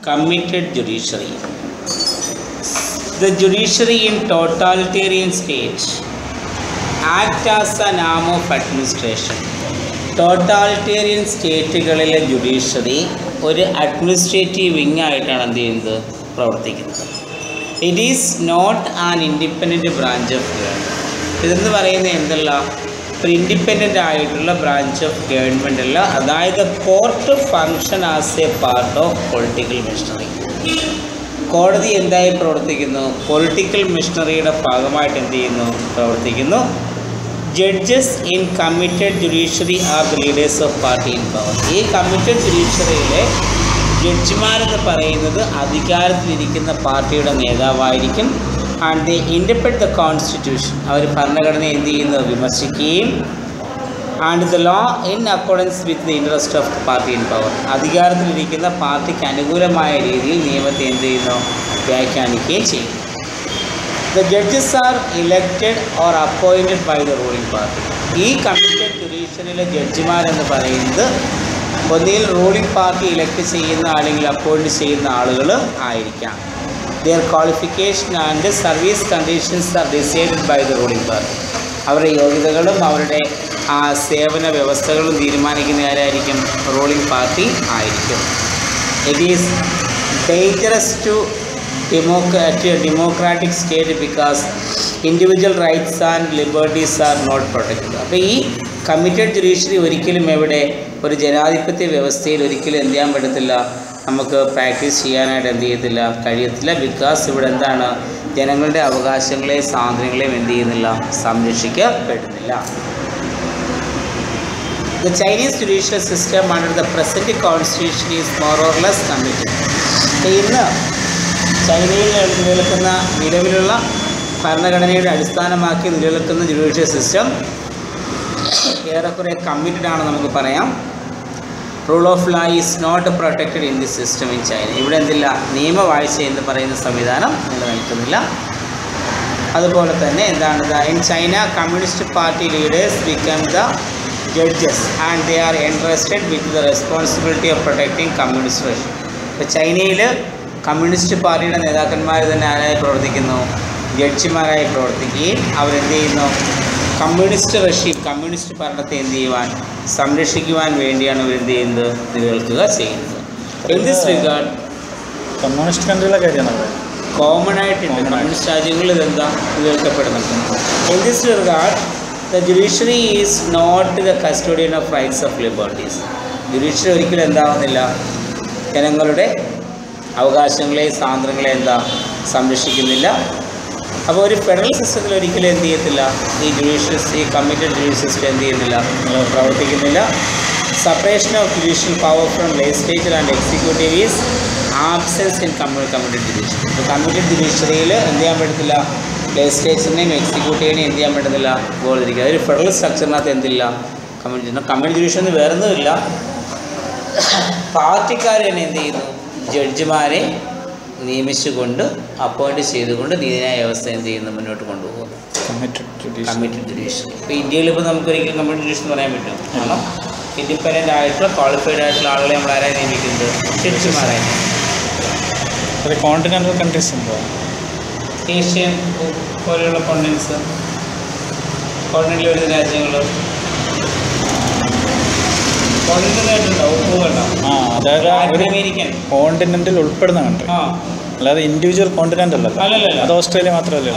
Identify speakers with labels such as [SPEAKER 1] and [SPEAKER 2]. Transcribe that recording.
[SPEAKER 1] Committed judiciary. The judiciary in totalitarian states act as an arm of administration. Totalitarian സ്റ്റേറ്റുകളിലെ judiciary ഒരു administrative wing ആയിട്ടാണ് എന്ത് ചെയ്യുന്നത്, പ്രവർത്തിക്കുന്നത്. It is not an independent branch of government. ഇതെന്ന് പറയുന്നത് എന്തല്ല, ഒരു ഇൻഡിപെൻഡൻ്റ് ആയിട്ടുള്ള ബ്രാഞ്ച് ഓഫ് ഗവൺമെൻറ് അല്ല. അതായത് court function as a part of political machinery. കോടതി എന്തായി പ്രവർത്തിക്കുന്നു, പൊളിറ്റിക്കൽ മിഷണറിയുടെ ഭാഗമായിട്ട് എന്ത് ചെയ്യുന്നു, പ്രവർത്തിക്കുന്നു. Judges in committed judiciary are the leaders of party in power. ഈ കമ്മിറ്റഡ് ജുഡീഷ്യറിയിലെ ജഡ്ജിമാരെന്ന് പറയുന്നത് അധികാരത്തിലിരിക്കുന്ന പാർട്ടിയുടെ നേതാവായിരിക്കും. And they interpret the constitution. അവർ ഭരണഘടനയെ എന്ത് ചെയ്യുന്നു, വിമർശിക്കുകയും and the law in accordance with the interest of the party in power. അധികാരത്തിലിരിക്കുന്ന പാർട്ടിക്ക് അനുകൂലമായ രീതിയിൽ നിയമത്തെ എന്ത് ചെയ്യുന്നു, വ്യാഖ്യാനിക്കുകയും ചെയ്യും. The judges are elected or appointed by the ruling party. ഈ കമ്മിറ്റഡ് ജുഡീഷ്യറിയിലെ ജഡ്ജിമാരെന്ന് പറയുന്നത് ഒന്നിൽ റൂളിംഗ് പാർട്ടി ഇലക്ട് ചെയ്യുന്ന അല്ലെങ്കിൽ അപ്പോയിൻറ്റ് ചെയ്യുന്ന ആളുകൾ ആയിരിക്കാം. Their qualification and service conditions are decided by the ruling party. അവരുടെ യോഗ്യതകളും അവരുടെ സേവന വ്യവസ്ഥകളും തീരുമാനിക്കുന്ന ആരായിരിക്കും, റൂളിംഗ് പാർട്ടി ആയിരിക്കും. It is dangerous to democratic state because individual rights and liberties are not protected. അപ്പോൾ ഈ കമ്മിറ്റഡ് ജുഡീഷ്യറി ഒരിക്കലും എവിടെ ഒരു ജനാധിപത്യ വ്യവസ്ഥയിൽ ഒരിക്കലും എന്ത് ചെയ്യാൻ പറ്റത്തില്ല, നമുക്ക് പ്രാക്ടീസ് ചെയ്യാനായിട്ട് എന്ത് ചെയ്യത്തില്ല, കഴിയത്തില്ല. ബിക്കോസ് ഇവിടെ എന്താണ്, ജനങ്ങളുടെ അവകാശങ്ങളെയും സ്വാതന്ത്ര്യങ്ങളെയും എന്ത് ചെയ്യുന്നില്ല, സംരക്ഷിക്കപ്പെടുന്നില്ല. The Chinese judicial system under the present constitution is more or less committed. ഇന്ന് ചൈനയിൽ നിലനിൽക്കുന്ന നിലവിലുള്ള ഭരണഘടനയുടെ അടിസ്ഥാനമാക്കി നിലനിൽക്കുന്ന ജുഡീഷ്യൽ സിസ്റ്റം ഏറെക്കുറെ കമ്മിറ്റഡ് ആണ് നമുക്ക് പറയാം. Rule of law is not protected in this system in China. ഇവിടെ എന്തില്ല, നിയമവാഴ്ച എന്ന് പറയുന്ന സംവിധാനം നിലനിൽക്കുന്നില്ല. അതുപോലെ തന്നെ എന്താണ്, in China communist party leaders become the judges and they are entrusted with the responsibility of protecting communist Russia. ഇപ്പോൾ ചൈനയിൽ കമ്മ്യൂണിസ്റ്റ് പാർട്ടിയുടെ നേതാക്കന്മാർ തന്നെ ആരായി പ്രവർത്തിക്കുന്നു, ജഡ്ജിമാരായി പ്രവർത്തിക്കുകയും അവരെന്ത് ചെയ്യുന്നു, കമ്മ്യൂണിസ്റ്റ് റഷ്യ കമ്മ്യൂണിസ്റ്റ് ഭരണത്തെ എന്ത് ചെയ്യുവാൻ, സംരക്ഷിക്കുവാൻ വേണ്ടിയാണ് ഇവരെന്ത് ചെയ്യുന്നത്, നിലനിൽക്കുക ചെയ്യുന്നത്. ഇൻ ദിസ് റിഗാർഡ്
[SPEAKER 2] കമ്മ്യൂണിസ്റ്റ് കൺട്രികളെ കാര്യമാണ്
[SPEAKER 1] കോമൺ ആയിട്ടുണ്ട്, കമ്മ്യൂണിസ്റ്റ് രാജ്യങ്ങളിൽ ഇതെന്താ നിലനിൽക്കപ്പെടുന്നുണ്ട്. In this regard the judiciary is not the custodian of rights of liberties. Judiciary ഒരിക്കലും എന്താവുന്നില്ല, ജനങ്ങളുടെ അവകാശങ്ങളെയും സ്വാതന്ത്ര്യങ്ങളെയും എന്താ സംരക്ഷിക്കുന്നില്ല. അപ്പോൾ ഒരു ഫെഡറൽ സിസ്റ്റത്തിൽ ഒരിക്കലും എന്ത് ചെയ്യത്തില്ല, ഈ കമ്മിറ്റഡ് ജുഡീഷ്യൽ സിസ്റ്റം എന്ത് ചെയ്യുന്നില്ല, പ്രവർത്തിക്കുന്നില്ല. Separation of judicial power from legislature and executive is absence in committed judiciary. ഇപ്പോൾ കമ്മിറ്റഡ് ജുഡീഷ്യറിയിൽ എന്ത് ചെയ്യാൻ പറ്റത്തില്ല, ലെജിസ്ലേച്ചറിനെയും എക്സിക്യൂട്ടീവിനെയും എന്ത് ചെയ്യാൻ പറ്റുന്നില്ല, ഗോളിരിക്കുക. അതൊരു ഫെഡറൽ സ്ട്രക്ചറിനകത്ത് എന്തില്ല, കമ്മിറ്റഡ് ജുഡീഷ്യറി വേറൊന്നുമില്ല. പാർട്ടിക്കാർ തന്നെ എന്ത് ചെയ്യുന്നു, ജഡ്ജിമാരെ നിയമിച്ചുകൊണ്ട് അപ്പോയിൻറ്റ് ചെയ്തുകൊണ്ട് നീതിന്യായ വ്യവസ്ഥ എന്ത് ചെയ്യുന്നു, മുന്നോട്ട് കൊണ്ടുപോകുന്നു. Committed judiciary. ഇപ്പോൾ ഇന്ത്യയിൽ ഇപ്പോൾ നമുക്കൊരിക്കലും കമ്മിറ്റഡ് ജുഡീഷ്യറി എന്ന് പറയാൻ പറ്റും. കാരണം ഇൻഡിപെൻഡൻ്റ് ആയിട്ടുള്ള ക്വാളിഫൈഡ് ആയിട്ടുള്ള ആളുകളെ നമ്മൾ ആരായി നിയമിക്കുന്നത്, ജഡ്ജിമാരായി.
[SPEAKER 2] കോണ്ടിനെൻ്റൽ കൺട്രീസ് ഉണ്ടോ,
[SPEAKER 1] ഏഷ്യൻ പോലെയുള്ള കോണ്ടിനെൻ്റിൽ വരുന്ന രാജ്യങ്ങൾ
[SPEAKER 2] അതായത്
[SPEAKER 1] അമേരിക്കൻ
[SPEAKER 2] കോണ്ടിനെന്റിൽ ഉൾപ്പെടുന്ന കൺട്രി, അല്ലാതെ ഇൻഡിവിജ്വൽ കോണ്ടിനെൻ്റ് അല്ലല്ലോ. അത് ഓസ്ട്രേലിയ മാത്രമല്ലേ.